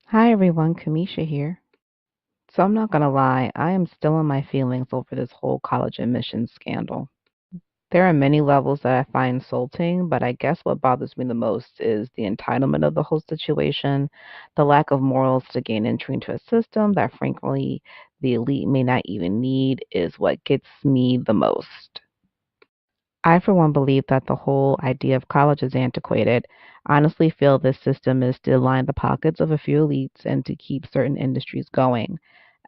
Hi everyone, Kamisha here. So I'm not gonna lie, I am still in my feelings over this whole college admissions scandal. There are many levels that I find insulting, but I guess what bothers me the most is the entitlement of the whole situation, the lack of morals to gain entry into a system that frankly the elite may not even need is what gets me the most. I, for one, believe that the whole idea of college is antiquated. I honestly feel this system is to line the pockets of a few elites and to keep certain industries going.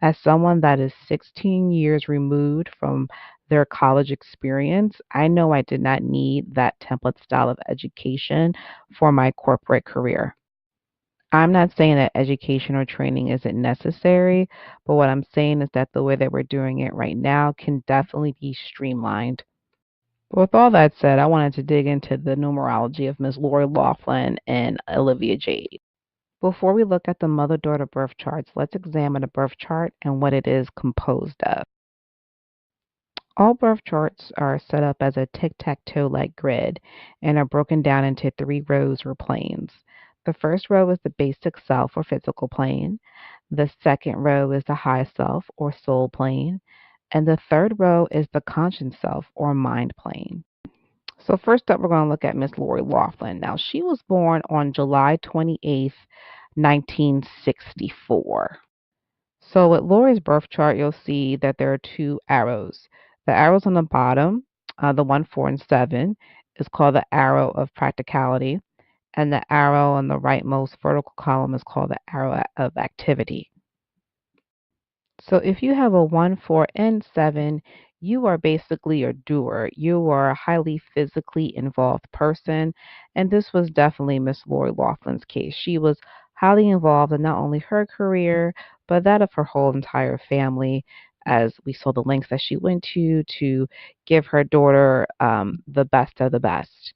As someone that is 16 years removed from their college experience, I know I did not need that template style of education for my corporate career. I'm not saying that education or training isn't necessary, but what I'm saying is that the way that we're doing it right now can definitely be streamlined. With all that said, I wanted to dig into the numerology of Miss Lori Loughlin and Olivia Jade. Before we look at the mother daughter birth charts, let's examine a birth chart and what it is composed of. All birth charts are set up as a tic tac toe like grid and are broken down into three rows or planes. The first row is the basic self or physical plane. The second row is the high self or soul plane. And the third row is the conscious self or mind plane. So first up, we're going to look at Miss Lori Loughlin. Now, she was born on July 28th, 1964. So with Lori's birth chart, you'll see that there are two arrows. The arrows on the bottom, the 1, 4, and 7, is called the arrow of practicality, and the arrow on the rightmost vertical column is called the arrow of activity. So if you have a 1, 4, and 7, you are basically a doer. You are a highly physically involved person. And this was definitely Miss Lori Laughlin's case. She was highly involved in not only her career, but that of her whole entire family, as we saw the lengths that she went to give her daughter the best of the best.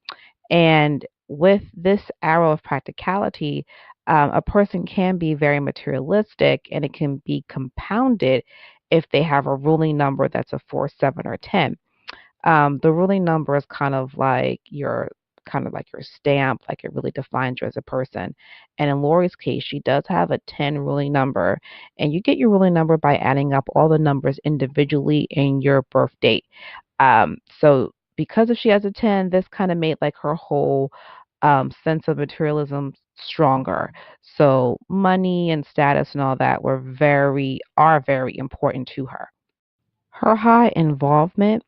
And with this arrow of practicality, a person can be very materialistic and it can be compounded if they have a ruling number that's a 4, 7, or 10. The ruling number is kind of like your stamp, like it really defines you as a person. And in Lori's case, she does have a 10 ruling number, and you get your ruling number by adding up all the numbers individually in your birth date. So because if she has a 10, this kind of made like her whole sense of materialism stronger. So money and status and all that are very important to her. Her high involvement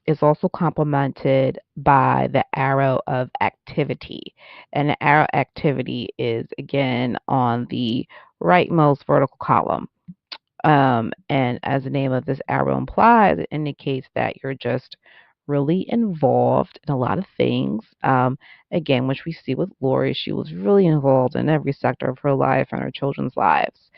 is also complemented by the arrow of activity. And the arrow activity is again on the rightmost vertical column. And as the name of this arrow implies, it indicates that you're just really involved in a lot of things. Again, which we see with Lori, she was really involved in every sector of her life and her children's lives.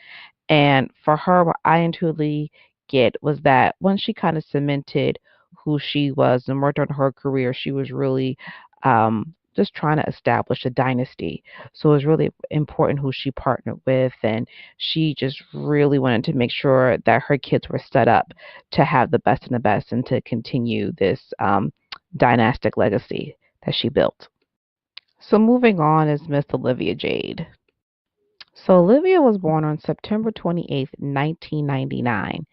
And for her, what I intuitively get was that once she kind of cemented who she was and worked on her career, she was really just trying to establish a dynasty. So it was really important who she partnered with, and she just really wanted to make sure that her kids were set up to have the best and the best and to continue this dynastic legacy that she built. So moving on is Miss Olivia Jade. So Olivia was born on September 28th, 1999.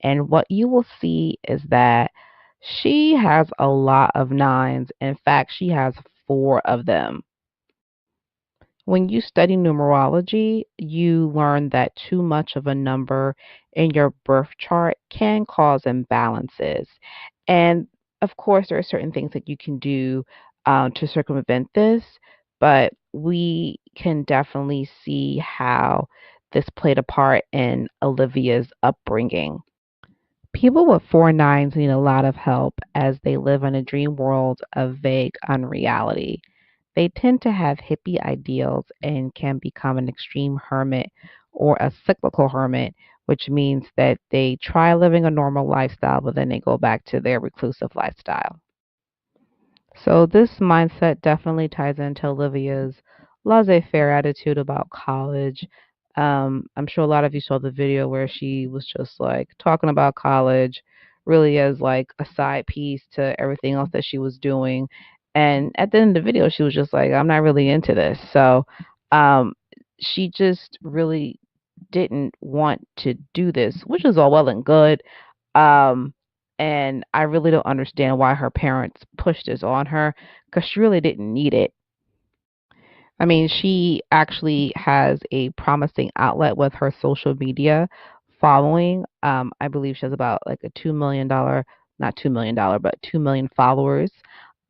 And what you will see is that she has a lot of nines. In fact, she has four of them. When you study numerology, you learn that too much of a number in your birth chart can cause imbalances. And of course, there are certain things that you can do to circumvent this, but we can definitely see how this played a part in Olivia's upbringing. People with four nines need a lot of help as they live in a dream world of vague unreality. They tend to have hippie ideals and can become an extreme hermit or a cyclical hermit, which means that they try living a normal lifestyle, but then they go back to their reclusive lifestyle. So, this mindset definitely ties into Olivia's laissez faire attitude about college. I'm sure a lot of you saw the video where she was just like talking about college, really as like a side piece to everything else that she was doing. And at the end of the video, she was just like, I'm not really into this. So, um, she just really didn't want to do this, which is all well and good. Um, and I really don't understand why her parents pushed this on her because she really didn't need it. I mean, she actually has a promising outlet with her social media following. I believe she has about like a $2 million, not $2 million, but 2 million followers.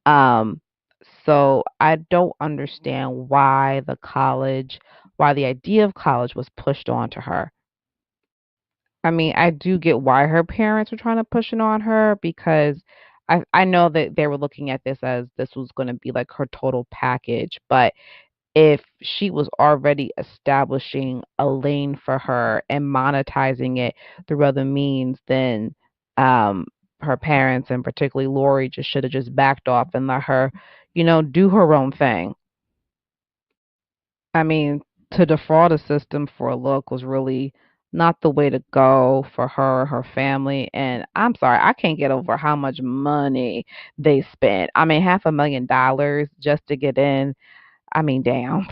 Um, so I don't understand why the idea of college was pushed onto her. I mean, I do get why her parents were trying to push it on her because I know that they were looking at this as this was going to be like her total package, but if she was already establishing a lane for her and monetizing it through other means, then um, her parents and particularly Lori just should have just backed off and let her, do her own thing. I mean, to defraud a system for a look was really not the way to go for her or her family. And I'm sorry, I can't get over how much money they spent. I mean, $500,000 just to get in. I mean, damn.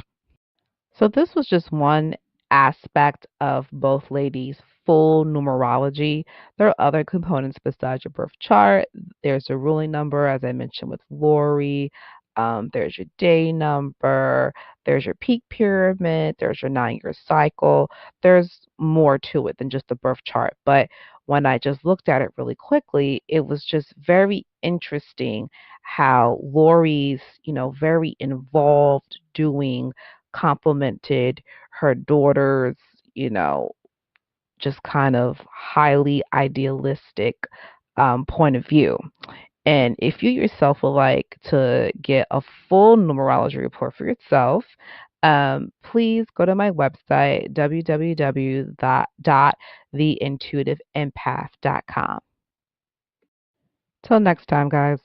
So this was just one aspect of both ladies' full numerology. There are other components besides your birth chart. There's a ruling number, as I mentioned with Lori. There's your day number. There's your peak pyramid. There's your 9 year cycle. There's more to it than just the birth chart. But when I just looked at it really quickly, it was just very interesting how Lori's, very involved doing complimented her daughter's, you know, just kind of highly idealistic point of view. And if you yourself would like to get a full numerology report for yourself, please go to my website, www.theintuitiveempath.com. Till next time, guys.